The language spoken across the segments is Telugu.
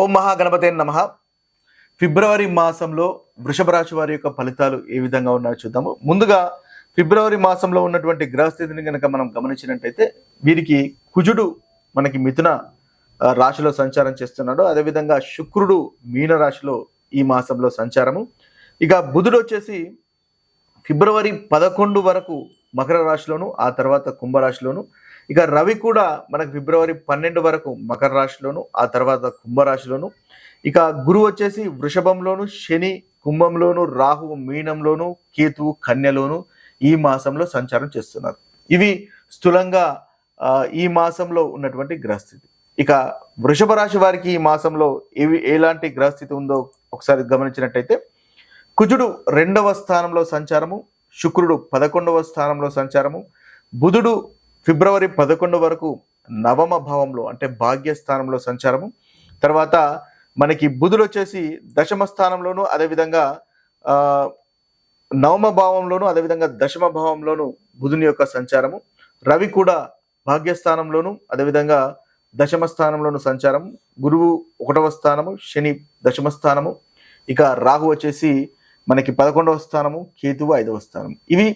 ఓం మహాగణపతే నమః. ఫిబ్రవరి మాసంలో వృషభ రాశి వారి యొక్క ఫలితాలు ఏ విధంగా ఉన్నాయో చూద్దాము. ముందుగా ఫిబ్రవరి మాసంలో ఉన్నటువంటి గ్రహస్థితిని కనుక మనం గమనించినట్టయితే వీరికి కుజుడు మనకి మిథున రాశిలో సంచారం చేస్తున్నాడు. అదేవిధంగా శుక్రుడు మీన రాశిలో ఈ మాసంలో సంచారము. ఇక బుధుడు వచ్చేసి ఫిబ్రవరి 11 వరకు మకర రాశిలోను, ఆ తర్వాత కుంభరాశిలోను. ఇక రవి కూడా మనకు ఫిబ్రవరి 12 వరకు మకర రాశిలోను, ఆ తర్వాత కుంభరాశిలోను. ఇక గురువు వచ్చేసి వృషభంలోను, శని కుంభంలోను, రాహు మీనంలోను, కేతువు కన్యలోను ఈ మాసంలో సంచారం చేస్తున్నారు. ఇవి స్థూలంగా ఈ మాసంలో ఉన్నటువంటి గ్రహస్థితి. ఇక వృషభ రాశి వారికి ఈ మాసంలో ఎలాంటి గ్రహస్థితి ఉందో ఒకసారి గమనించినట్టయితే కుజుడు 2వ స్థానంలో సంచారము, శుక్రుడు 11వ స్థానంలో సంచారము, బుధుడు ఫిబ్రవరి 11 వరకు నవమ భావంలో అంటే భాగ్యస్థానంలో సంచారము. తర్వాత మనకి బుధుడు వచ్చేసి దశమ స్థానంలోను, అదేవిధంగా నవమ భావంలోను, అదేవిధంగా దశమ భావంలోను బుధుని యొక్క సంచారము. రవి కూడా భాగ్యస్థానంలోను, అదేవిధంగా దశమ స్థానంలోను సంచారం. గురువు 1వ స్థానము, శని దశమ స్థానము. ఇక రాహు వచ్చేసి మనకి 11వ స్థానము, కేతువు 5వ స్థానం. ఇవి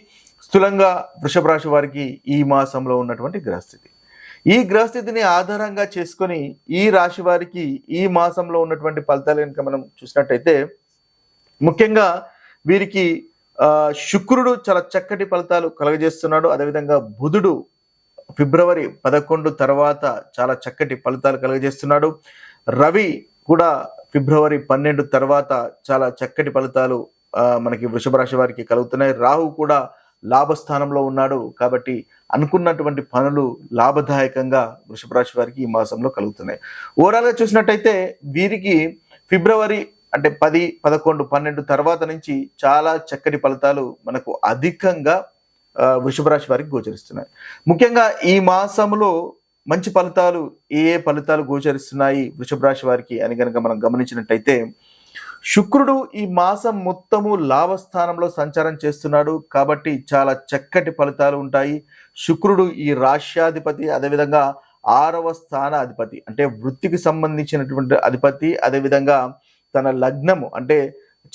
స్థూలంగా వృషభ రాశి వారికి ఈ మాసంలో ఉన్నటువంటి గ్రహస్థితి. ఈ గ్రహస్థితిని ఆధారంగా చేసుకొని ఈ రాశి వారికి ఈ మాసంలో ఉన్నటువంటి ఫలితాలు కనుక మనం చూసినట్టయితే ముఖ్యంగా వీరికి శుక్రుడు చాలా చక్కటి ఫలితాలు కలుగజేస్తున్నాడు. అదేవిధంగా బుధుడు ఫిబ్రవరి 11 తర్వాత చాలా చక్కటి ఫలితాలు కలుగజేస్తున్నాడు. రవి కూడా ఫిబ్రవరి 12 తర్వాత చాలా చక్కటి ఫలితాలు మనకి వృషభ రాశి వారికి కలుగుతున్నాయి. రాహు కూడా లాభస్థానంలో ఉన్నాడు కాబట్టి అనుకున్నటువంటి పనులు లాభదాయకంగా వృషభ రాశి వారికి ఈ మాసంలో కలుగుతున్నాయి. ఓవరాల్గా చూసినట్టయితే వీరికి ఫిబ్రవరి అంటే 10, 11, 12 తర్వాత నుంచి చాలా చక్కటి ఫలితాలు మనకు అధికంగా వృషభ రాశి వారికి గోచరిస్తున్నాయి. ముఖ్యంగా ఈ మాసంలో మంచి ఫలితాలు ఏ ఫలితాలు గోచరిస్తున్నాయి వృషభ రాశి వారికి అని కనుక మనం గమనించినట్టయితే శుక్రుడు ఈ మాసం మొత్తము లాభస్థానంలో సంచారం చేస్తున్నాడు కాబట్టి చాలా చక్కటి ఫలితాలు ఉంటాయి. శుక్రుడు ఈ రాష్ట్రాధిపతి, అదేవిధంగా 6వ స్థానాధిపతి అంటే వృత్తికి సంబంధించినటువంటి అధిపతి, అదేవిధంగా తన లగ్నము అంటే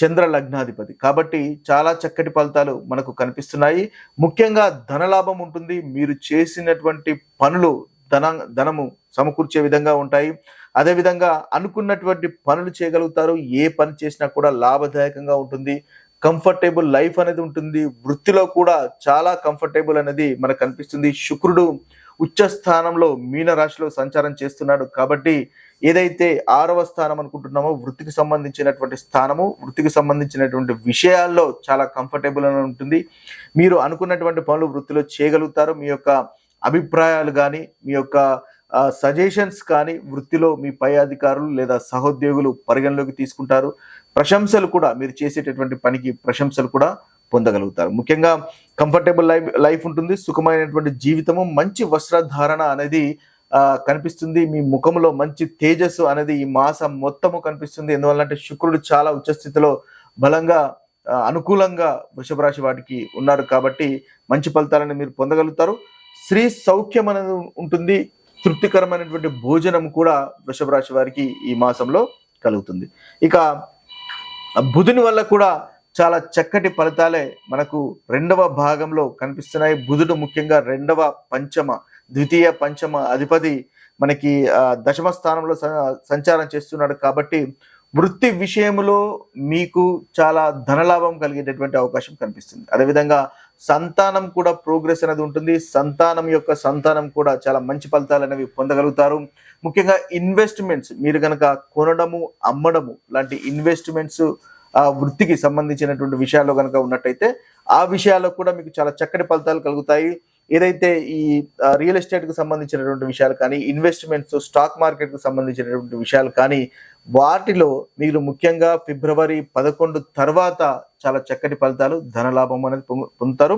చంద్ర లగ్నాధిపతి కాబట్టి చాలా చక్కటి ఫలితాలు మనకు కనిపిస్తున్నాయి. ముఖ్యంగా ధనలాభం ఉంటుంది. మీరు చేసినటువంటి పనులు ధనము సమకూర్చే విధంగా ఉంటాయి. అదేవిధంగా అనుకున్నటువంటి పనులు చేయగలుగుతారు. ఏ పని చేసినా కూడా లాభదాయకంగా ఉంటుంది. కంఫర్టబుల్ లైఫ్ అనేది ఉంటుంది. వృత్తిలో కూడా చాలా కంఫర్టబుల్ అనేది మనకు కనిపిస్తుంది. శుక్రుడు ఉచ్చ స్థానంలో మీన రాశిలో సంచారం చేస్తున్నాడు కాబట్టి ఏదైతే 6వ స్థానం అనుకుంటున్నామో వృత్తికి సంబంధించినటువంటి స్థానము, వృత్తికి సంబంధించినటువంటి విషయాల్లో చాలా కంఫర్టబుల్ అని ఉంటుంది. మీరు అనుకున్నటువంటి పనులు వృత్తిలో చేయగలుగుతారు. మీ యొక్క అభిప్రాయాలు కానీ, మీ యొక్క సజెషన్స్ కానీ వృత్తిలో మీ పై అధికారులు లేదా సహోద్యోగులు పరిగణలోకి తీసుకుంటారు. ప్రశంసలు కూడా మీరు చేసేటటువంటి పనికి ప్రశంసలు కూడా పొందగలుగుతారు. ముఖ్యంగా కంఫర్టబుల్ లైఫ్ ఉంటుంది. సుఖమైనటువంటి జీవితము, మంచి వస్త్రధారణ అనేది కనిపిస్తుంది. మీ ముఖంలో మంచి తేజస్సు అనేది ఈ మాసం మొత్తము కనిపిస్తుంది. ఎందువల్లంటే శుక్రుడు చాలా ఉచ్చస్థితిలో బలంగా అనుకూలంగా వృషభ రాశి వాటికి ఉన్నారు కాబట్టి మంచి ఫలితాలను మీరు పొందగలుగుతారు. స్త్రీ సౌఖ్యం అనేది ఉంటుంది. తృప్తికరమైనటువంటి భోజనం కూడా వృషభ రాశి వారికి ఈ మాసంలో కలుగుతుంది. ఇక బుధుని వల్ల కూడా చాలా చక్కటి ఫలితాలే మనకు 2వ భాగంలో కనిపిస్తున్నాయి. బుధుడు ముఖ్యంగా 2వ పంచమ, ద్వితీయ పంచమ అధిపతి మనకి దశమ స్థానంలో సంచారం చేస్తున్నాడు కాబట్టి వృత్తి విషయంలో మీకు చాలా ధనలాభం కలిగేటటువంటి అవకాశం కనిపిస్తుంది. అదేవిధంగా సంతానం కూడా ప్రోగ్రెస్ అనేది ఉంటుంది. సంతానం కూడా చాలా మంచి ఫలితాలు అనేవి పొందగలుగుతారు. ముఖ్యంగా ఇన్వెస్ట్మెంట్స్ మీరు కనుక కొనడము, అమ్మడము లాంటి ఇన్వెస్ట్మెంట్స్ వృత్తికి సంబంధించినటువంటి విషయాల్లో కనుక ఉన్నట్టయితే ఆ విషయాల్లో కూడా మీకు చాలా చక్కటి ఫలితాలు కలుగుతాయి. ఏదైతే ఈ రియల్ ఎస్టేట్కి సంబంధించినటువంటి విషయాలు కానీ, ఇన్వెస్ట్మెంట్స్, స్టాక్ మార్కెట్కి సంబంధించినటువంటి విషయాలు కానీ వాటిలో మీరు ముఖ్యంగా ఫిబ్రవరి 11 తర్వాత చాలా చక్కటి ఫలితాలు, ధనలాభం అనేది పొందుతారు.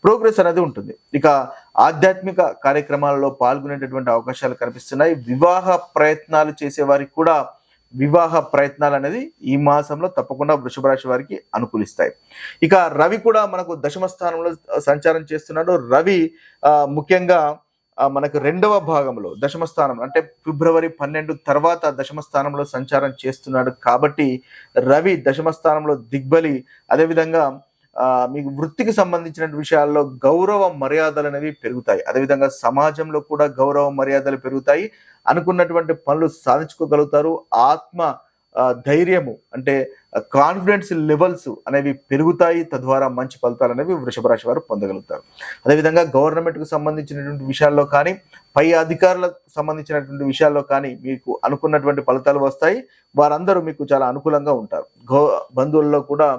ప్రోగ్రెస్ అనేది ఉంటుంది. ఇక ఆధ్యాత్మిక కార్యక్రమాలలో పాల్గొనేటటువంటి అవకాశాలు కనిపిస్తున్నాయి. వివాహ ప్రయత్నాలు చేసే వారికి కూడా వివాహ ప్రయత్నాలు అనేది ఈ మాసంలో తప్పకుండా వృషభ రాశి వారికి అనుకూలిస్తాయి. ఇక రవి కూడా మనకు దశమ స్థానంలో సంచారం చేస్తున్నాడు. రవి ముఖ్యంగా మనకు రెండవ భాగంలో దశమ స్థానం అంటే ఫిబ్రవరి 12 తర్వాత దశమ స్థానంలో సంచారం చేస్తున్నాడు కాబట్టి రవి దశమ స్థానంలో దిగ్బలి. అదేవిధంగా మీకు వృత్తికి సంబంధించిన విషయాల్లో గౌరవ మర్యాదలు అనేవి పెరుగుతాయి. అదేవిధంగా సమాజంలో కూడా గౌరవ మర్యాదలు పెరుగుతాయి. అనుకున్నటువంటి పనులు సాధించుకోగలుగుతారు. ఆత్మ ధైర్యము అంటే కాన్ఫిడెన్స్ లెవెల్స్ అనేవి పెరుగుతాయి. తద్వారా మంచి ఫలితాలు అనేవి వృషభ రాశి వారు పొందగలుగుతారు. అదేవిధంగా గవర్నమెంట్కు సంబంధించినటువంటి విషయాల్లో కానీ, పై అధికారులకు సంబంధించినటువంటి విషయాల్లో కానీ మీకు అనుకున్నటువంటి ఫలితాలు వస్తాయి. వారందరూ మీకు చాలా అనుకూలంగా ఉంటారు. బంధువుల్లో కూడా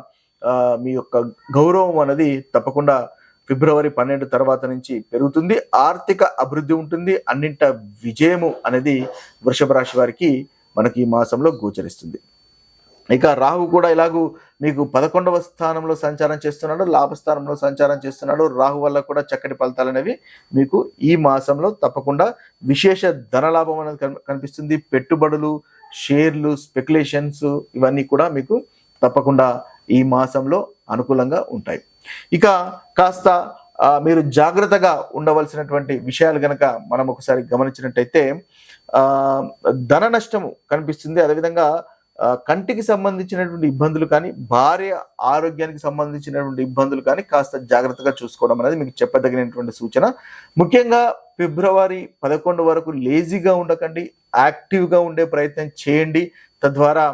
మీ యొక్క గౌరవం అనేది తప్పకుండా ఫిబ్రవరి 12 తర్వాత నుంచి పెరుగుతుంది. ఆర్థిక అభివృద్ధి ఉంటుంది. అన్నింట విజయము అనేది వృషభ రాశి వారికి మనకి ఈ మాసంలో గోచరిస్తుంది. ఇక రాహు కూడా ఇలాగూ మీకు 11వ స్థానంలో సంచారం చేస్తున్నాడు, లాభస్థానంలో సంచారం చేస్తున్నాడు. రాహు వల్ల కూడా చక్కటి ఫలితాలు అనేవి మీకు ఈ మాసంలో తప్పకుండా విశేష ధనలాభం అనేది కనిపిస్తుంది. పెట్టుబడులు, షేర్లు, స్పెక్యులేషన్స్ ఇవన్నీ కూడా మీకు తప్పకుండా ఈ మాసంలో అనుకూలంగా ఉంటాయి. ఇక కాస్త మీరు జాగ్రత్తగా ఉండవలసినటువంటి విషయాలు గనక మనం ఒకసారి గమనించినట్టయితే ధన నష్టము కనిపిస్తుంది. అదేవిధంగా కంటికి సంబంధించినటువంటి ఇబ్బందులు కానీ, భార్య ఆరోగ్యానికి సంబంధించినటువంటి ఇబ్బందులు కానీ కాస్త జాగ్రత్తగా చూసుకోవడం అనేది మీకు చెప్పదగినటువంటి సూచన. ముఖ్యంగా ఫిబ్రవరి 11 వరకు లేజీగా ఉండకండి, యాక్టివ్గా ఉండే ప్రయత్నం చేయండి. తద్వారా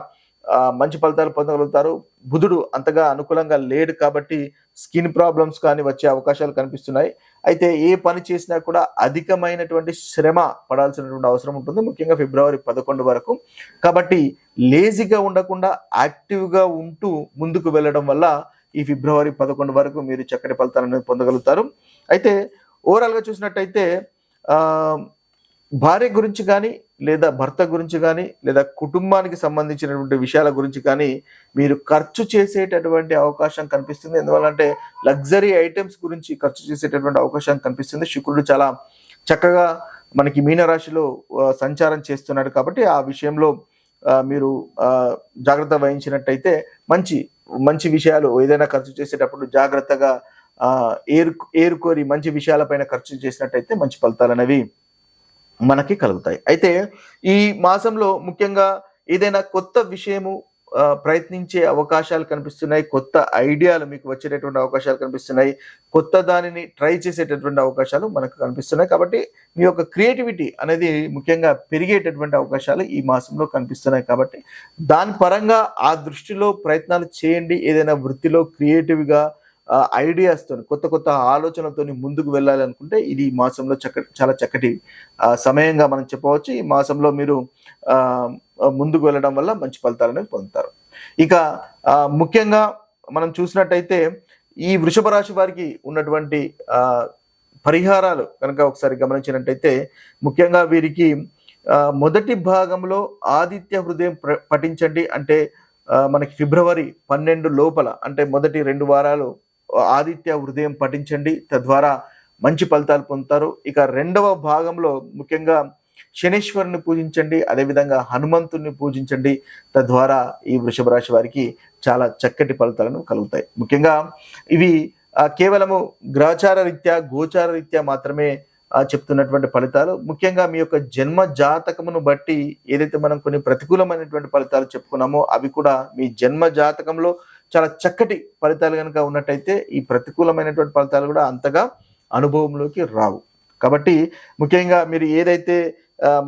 మంచి ఫలితాలు పొందగలుగుతారు. బుధుడు అంతగా అనుకూలంగా లేడు కాబట్టి స్కిన్ ప్రాబ్లమ్స్ కానీ వచ్చే అవకాశాలు కనిపిస్తున్నాయి. అయితే ఏ పని చేసినా కూడా అధికమైనటువంటి శ్రమ పడాల్సినటువంటి అవసరం ఉంటుంది, ముఖ్యంగా ఫిబ్రవరి 11 వరకు. కాబట్టి లేజీగా ఉండకుండా యాక్టివ్గా ఉంటూ ముందుకు వెళ్ళడం వల్ల ఈ ఫిబ్రవరి 11 వరకు మీరు చక్కటి ఫలితాలను పొందగలుగుతారు. అయితే ఓవరాల్గా చూసినట్టయితే భార్య గురించి కానీ, లేదా భర్త గురించి కానీ, లేదా కుటుంబానికి సంబంధించినటువంటి విషయాల గురించి కానీ మీరు ఖర్చు చేసేటటువంటి అవకాశం కనిపిస్తుంది. ఎందువల్లంటే లగ్జరీ ఐటమ్స్ గురించి ఖర్చు చేసేటటువంటి అవకాశం కనిపిస్తుంది. శుక్రుడు చాలా చక్కగా మనకి మీనరాశిలో సంచారం చేస్తున్నాడు కాబట్టి ఆ విషయంలో మీరు జాగ్రత్త వహించినట్టయితే మంచి మంచి విషయాలు ఏదైనా ఖర్చు చేసేటప్పుడు జాగ్రత్తగా ఏరుకోరి మంచి విషయాలపైన ఖర్చు చేసినట్టయితే మంచి ఫలితాలు అనేవి మనకి కలుగుతాయి. అయితే ఈ మాసంలో ముఖ్యంగా ఏదైనా కొత్త విషయము ప్రయత్నించే అవకాశాలు కనిపిస్తున్నాయి. కొత్త ఐడియాలు మీకు వచ్చేటటువంటి అవకాశాలు కనిపిస్తున్నాయి. కొత్త దానిని ట్రై చేసేటటువంటి అవకాశాలు మనకు కనిపిస్తున్నాయి. కాబట్టి మీ యొక్క క్రియేటివిటీ అనేది ముఖ్యంగా పెరిగేటటువంటి అవకాశాలు ఈ మాసంలో కనిపిస్తున్నాయి. కాబట్టి దాని పరంగా ఆ దృష్టిలో ప్రయత్నాలు చేయండి. ఏదైనా వృత్తిలో క్రియేటివ్గా ఐడియాస్తో కొత్త కొత్త ఆలోచనలతో ముందుకు వెళ్ళాలి అనుకుంటే ఇది ఈ మాసంలో చాలా చక్కటి సమయంగా మనం చెప్పవచ్చు. ఈ మాసంలో మీరు ముందుకు వెళ్ళడం వల్ల మంచి ఫలితాలను పొందుతారు. ఇక ముఖ్యంగా మనం చూసినట్టయితే ఈ వృషభ రాశి వారికి ఉన్నటువంటి పరిహారాలు కనుక ఒకసారి గమనించినట్టయితే ముఖ్యంగా వీరికి మొదటి భాగంలో ఆదిత్య హృదయం పఠించండి. అంటే మనకి ఫిబ్రవరి 12 లోపల అంటే మొదటి 2 వారాలు ఆదిత్య హృదయం పఠించండి. తద్వారా మంచి ఫలితాలు పొందుతారు. ఇక రెండవ భాగంలో ముఖ్యంగా శనీశ్వరుని పూజించండి, అదేవిధంగా హనుమంతుని పూజించండి. తద్వారా ఈ వృషభ రాశి వారికి చాలా చక్కటి ఫలితాలను కలుగుతాయి. ముఖ్యంగా ఇవి కేవలము గ్రహచార రీత్యా, గోచార రీత్యా మాత్రమే చెప్తున్నటువంటి ఫలితాలు. ముఖ్యంగా మీ యొక్క జన్మ జాతకమును బట్టి ఏదైతే మనం కొన్ని ప్రతికూలమైనటువంటి ఫలితాలు చెప్పుకున్నామో అవి కూడా మీ జన్మ జాతకంలో చాలా చక్కటి ఫలితాలు కనుక ఉన్నట్టయితే ఈ ప్రతికూలమైనటువంటి ఫలితాలు కూడా అంతగా అనుభవంలోకి రావు. కాబట్టి ముఖ్యంగా మీరు ఏదైతే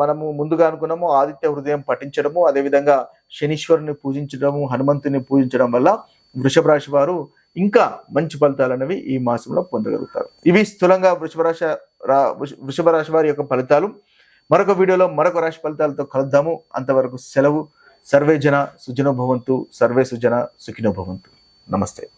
మనము ముందుగా అనుకున్నామో ఆదిత్య హృదయం పఠించడము, అదేవిధంగా శనీశ్వరుని పూజించడము, హనుమంతుని పూజించడం వల్ల వృషభ రాశి వారు ఇంకా మంచి ఫలితాలు అనేవి ఈ మాసంలో పొందగలుగుతారు. ఇవి స్థూలంగా వృషభ రాశి వారి యొక్క ఫలితాలు. మరొక వీడియోలో మరొక రాశి ఫలితాలతో కలుద్దాము. అంతవరకు సెలవు. సర్వే జన సుఖినో భవంతు, సర్వే సుజన సుఖినో భవంతు. నమస్తే.